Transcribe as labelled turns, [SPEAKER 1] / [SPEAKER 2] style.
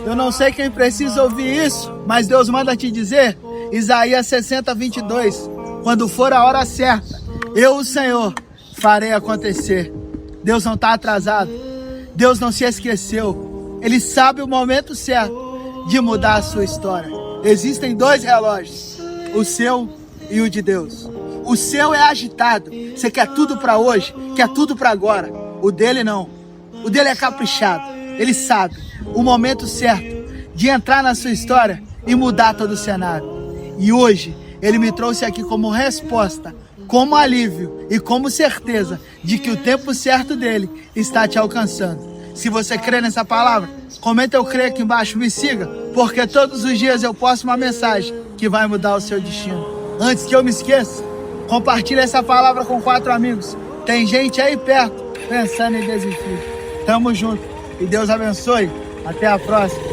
[SPEAKER 1] Eu não sei quem precisa ouvir isso, mas Deus manda te dizer, Isaías 60, 22, quando for a hora certa, eu, o Senhor, farei acontecer. Deus não está atrasado, Deus não se esqueceu, Ele sabe o momento certo de mudar a sua história. Existem dois relógios, o seu e o de Deus. O seu é agitado, você quer tudo para hoje, quer tudo para agora. O dele não, o dele é caprichado, ele sabe o momento certo de entrar na sua história e mudar todo o cenário. E hoje ele me trouxe aqui como resposta, como alívio e como certeza de que o tempo certo dele está te alcançando. Se você crê nessa palavra, comenta eu creio aqui embaixo, me siga, porque todos os dias eu posto uma mensagem que vai mudar o seu destino. Antes que eu me esqueça, compartilhe essa palavra com 4 amigos. Tem gente aí perto pensando em desistir. Tamo junto e Deus abençoe. Até a próxima.